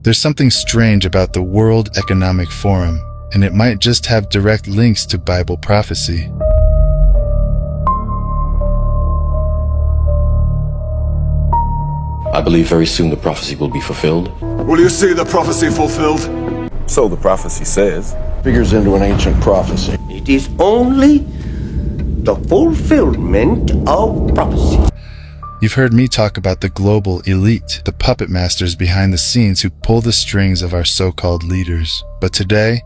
There's something strange about the World Economic Forum, and it might just have direct links to Bible prophecy. I believe very soon the prophecy will be fulfilled. Will you see the prophecy fulfilled? So the prophecy says. Figures into an ancient prophecy. It is only the fulfillment of prophecy. You've heard me talk about the global elite, the puppet masters behind the scenes who pull the strings of our so-called leaders. But today,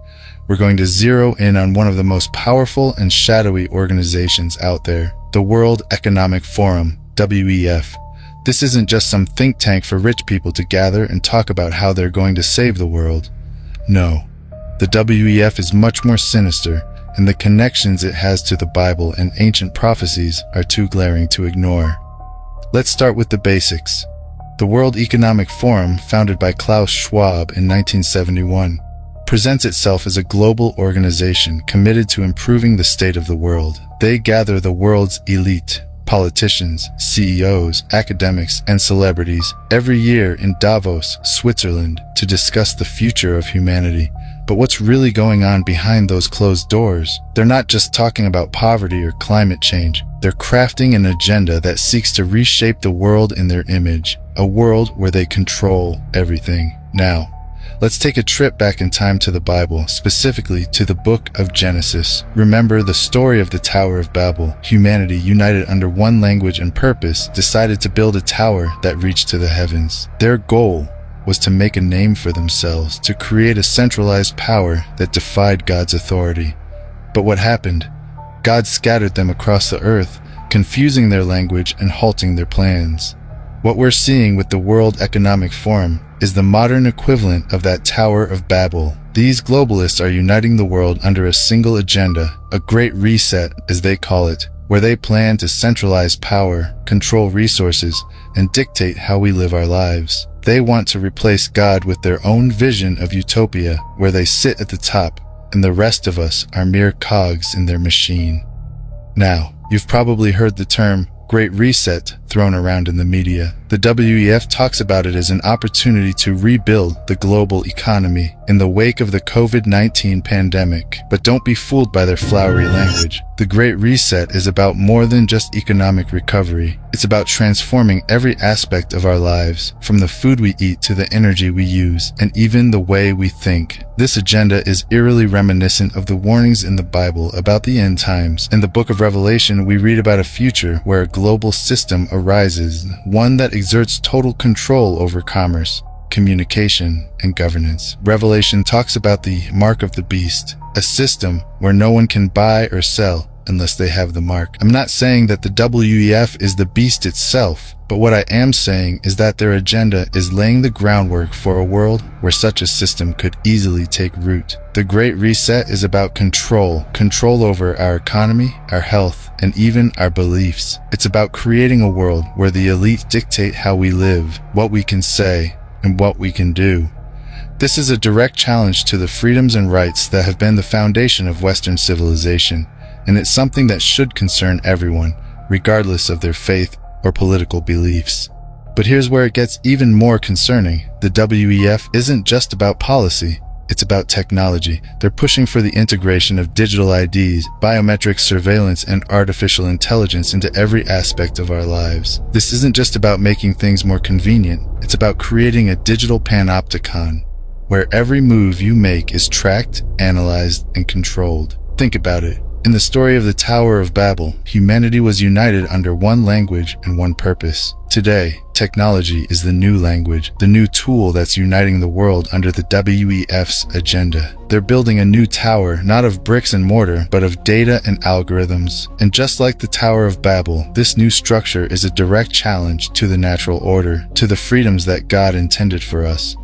we're going to zero in on one of the most powerful and shadowy organizations out there, the World Economic Forum, WEF. This isn't just some think tank for rich people to gather and talk about how they're going to save the world. No, the WEF is much more sinister, and the connections it has to the Bible and ancient prophecies are too glaring to ignore. Let's start with the basics. The World Economic Forum, founded by Klaus Schwab in 1971, presents itself as a global organization committed to improving the state of the world. They gather the world's elite, politicians, CEOs, academics, and celebrities every year in Davos, Switzerland, to discuss the future of humanity. But what's really going on behind those closed doors? They're not just talking about poverty or climate change. They're crafting an agenda that seeks to reshape the world in their image, a world where they control everything. Now, let's take a trip back in time to the Bible, specifically to the book of Genesis. Remember the story of the Tower of Babel. Humanity, united under one language and purpose, decided to build a tower that reached to the heavens. Their goal was to make a name for themselves, to create a centralized power that defied God's authority. But what happened? God scattered them across the earth, confusing their language and halting their plans. What we're seeing with the World Economic Forum is the modern equivalent of that Tower of Babel. These globalists are uniting the world under a single agenda, a great reset as they call it, where they plan to centralize power, control resources, and dictate how we live our lives. They want to replace God with their own vision of utopia, where they sit at the top and the rest of us are mere cogs in their machine. Now, you've probably heard the term Great Reset thrown around in the media. The WEF talks about it as an opportunity to rebuild the global economy in the wake of the COVID-19 pandemic. But don't be fooled by their flowery language. The Great Reset is about more than just economic recovery. It's about transforming every aspect of our lives, from the food we eat to the energy we use, and even the way we think. This agenda is eerily reminiscent of the warnings in the Bible about the end times. In the book of Revelation, we read about a future where a global system arises, one that exerts total control over commerce, communication, and governance. Revelation talks about the mark of the beast, a system where no one can buy or sell unless they have the mark. I'm not saying that the WEF is the beast itself, but what I am saying is that their agenda is laying the groundwork for a world where such a system could easily take root. The Great Reset is about control over our economy, our health, and even our beliefs. It's about creating a world where the elite dictate how we live, what we can say, and what we can do. This is a direct challenge to the freedoms and rights that have been the foundation of Western civilization, and it's something that should concern everyone, regardless of their faith or political beliefs. But here's where it gets even more concerning. The WEF isn't just about policy, it's about technology. They're pushing for the integration of digital IDs, biometric surveillance, and artificial intelligence into every aspect of our lives. This isn't just about making things more convenient, it's about creating a digital panopticon, where every move you make is tracked, analyzed, and controlled. Think about it. In the story of the Tower of Babel, humanity was united under one language and one purpose. Today, technology is the new language, the new tool that's uniting the world under the WEF's agenda. They're building a new tower, not of bricks and mortar, but of data and algorithms. And just like the Tower of Babel, this new structure is a direct challenge to the natural order, to the freedoms that God intended for us.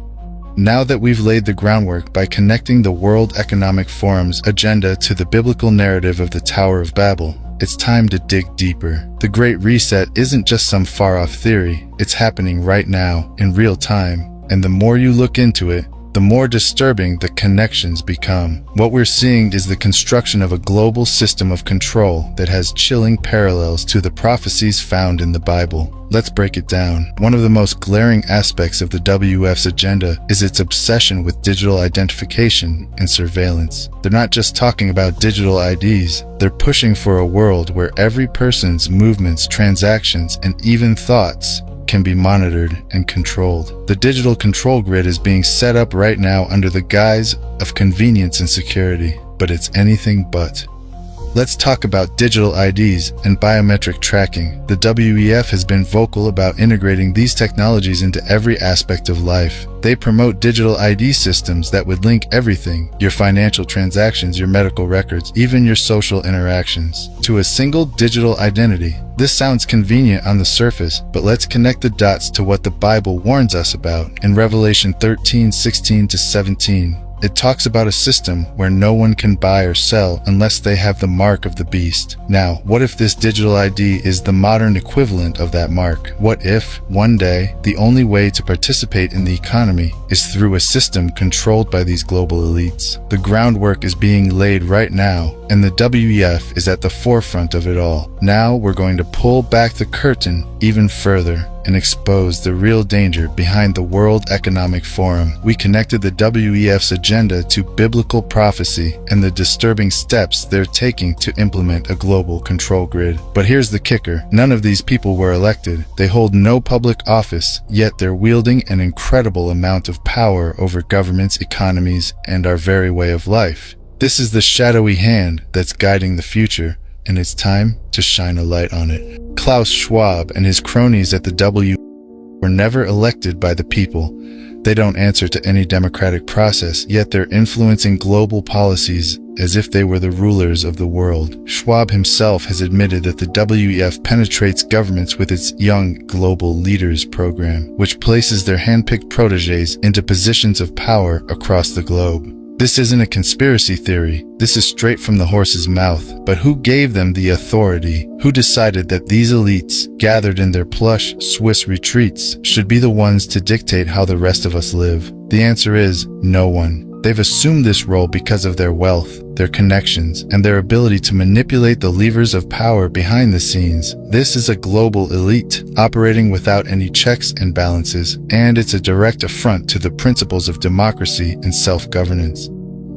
Now that we've laid the groundwork by connecting the World Economic Forum's agenda to the biblical narrative of the Tower of Babel, it's time to dig deeper. The Great Reset isn't just some far-off theory, it's happening right now, in real time, and the more you look into it, the more disturbing the connections become. What we're seeing is the construction of a global system of control that has chilling parallels to the prophecies found in the Bible. Let's break it down. One of the most glaring aspects of the WEF's agenda is its obsession with digital identification and surveillance. They're not just talking about digital IDs, they're pushing for a world where every person's movements, transactions, and even thoughts can be monitored and controlled. The digital control grid is being set up right now under the guise of convenience and security, but it's anything but. Let's talk about digital IDs and biometric tracking. The WEF has been vocal about integrating these technologies into every aspect of life. They promote digital ID systems that would link everything, your financial transactions, your medical records, even your social interactions, to a single digital identity. This sounds convenient on the surface, but let's connect the dots to what the Bible warns us about. In Revelation 13:16-17, it talks about a system where no one can buy or sell unless they have the mark of the beast. Now, what if this digital ID is the modern equivalent of that mark? What if, one day, the only way to participate in the economy is through a system controlled by these global elites? The groundwork is being laid right now, and the WEF is at the forefront of it all. Now we're going to pull back the curtain even further and expose the real danger behind the World Economic Forum. We connected the WEF's agenda to biblical prophecy and the disturbing steps they're taking to implement a global control grid. But here's the kicker. None of these people were elected. They hold no public office, yet they're wielding an incredible amount of power over governments, economies, and our very way of life. This is the shadowy hand that's guiding the future, and it's time to shine a light on it. Klaus Schwab and his cronies at the WEF were never elected by the people. They don't answer to any democratic process, yet they're influencing global policies as if they were the rulers of the world. Schwab himself has admitted that the WEF penetrates governments with its Young Global Leaders program, which places their handpicked protégés into positions of power across the globe. This isn't a conspiracy theory. This is straight from the horse's mouth. But who gave them the authority? Who decided that these elites, gathered in their plush Swiss retreats, should be the ones to dictate how the rest of us live? The answer is no one. They've assumed this role because of their wealth, their connections, and their ability to manipulate the levers of power behind the scenes. This is a global elite, operating without any checks and balances, and it's a direct affront to the principles of democracy and self-governance.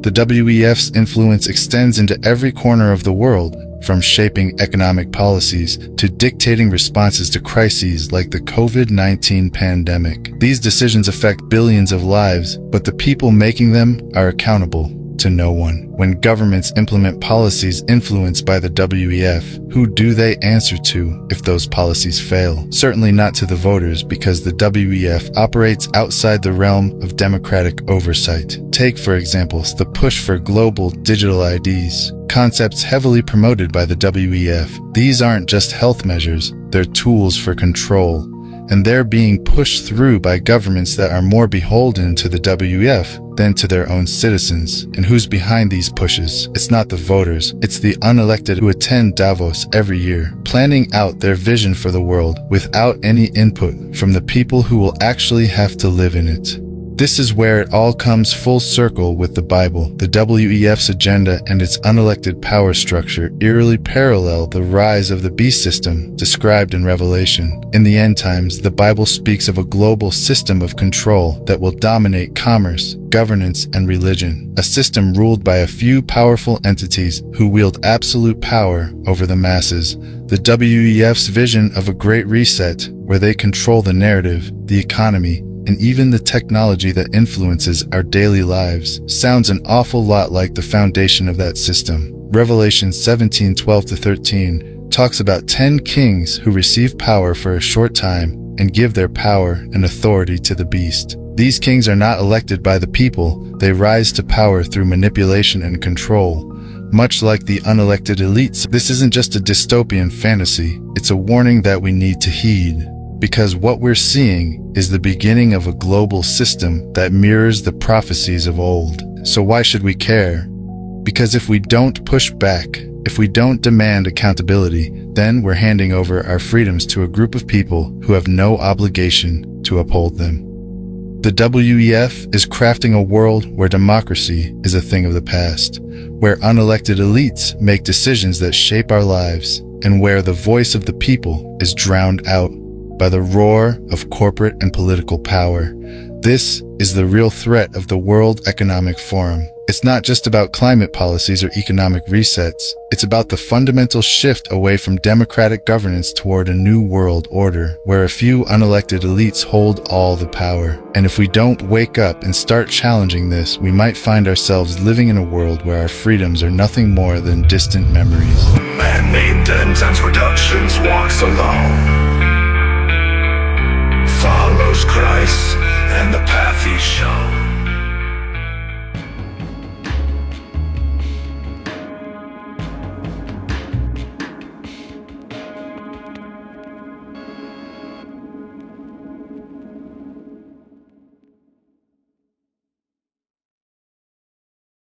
The WEF's influence extends into every corner of the world, from shaping economic policies to dictating responses to crises like the COVID-19 pandemic. These decisions affect billions of lives, but the people making them are accountable to no one. When governments implement policies influenced by the WEF, who do they answer to if those policies fail? Certainly not to the voters, because the WEF operates outside the realm of democratic oversight. Take, for example, the push for global digital IDs, concepts heavily promoted by the WEF. These aren't just health measures, they're tools for control, and they're being pushed through by governments that are more beholden to the WEF than to their own citizens. And who's behind these pushes? It's not the voters, it's the unelected who attend Davos every year, planning out their vision for the world without any input from the people who will actually have to live in it. This is where it all comes full circle with the Bible. The WEF's agenda and its unelected power structure eerily parallel the rise of the beast system described in Revelation. In the end times, the Bible speaks of a global system of control that will dominate commerce, governance, and religion, a system ruled by a few powerful entities who wield absolute power over the masses. The WEF's vision of a great reset, where they control the narrative, the economy, and even the technology that influences our daily lives, sounds an awful lot like the foundation of that system. Revelation 17:12-13 talks about 10 kings who receive power for a short time and give their power and authority to the beast. These kings are not elected by the people, they rise to power through manipulation and control. Much like the unelected elites, this isn't just a dystopian fantasy, it's a warning that we need to heed. Because what we're seeing is the beginning of a global system that mirrors the prophecies of old. So why should we care? Because if we don't push back, if we don't demand accountability, then we're handing over our freedoms to a group of people who have no obligation to uphold them. The WEF is crafting a world where democracy is a thing of the past, where unelected elites make decisions that shape our lives, and where the voice of the people is drowned out by the roar of corporate and political power. This is the real threat of the World Economic Forum. It's not just about climate policies or economic resets. It's about the fundamental shift away from democratic governance toward a new world order, where a few unelected elites hold all the power. And if we don't wake up and start challenging this, we might find ourselves living in a world where our freedoms are nothing more than distant memories. Man-made dance reductions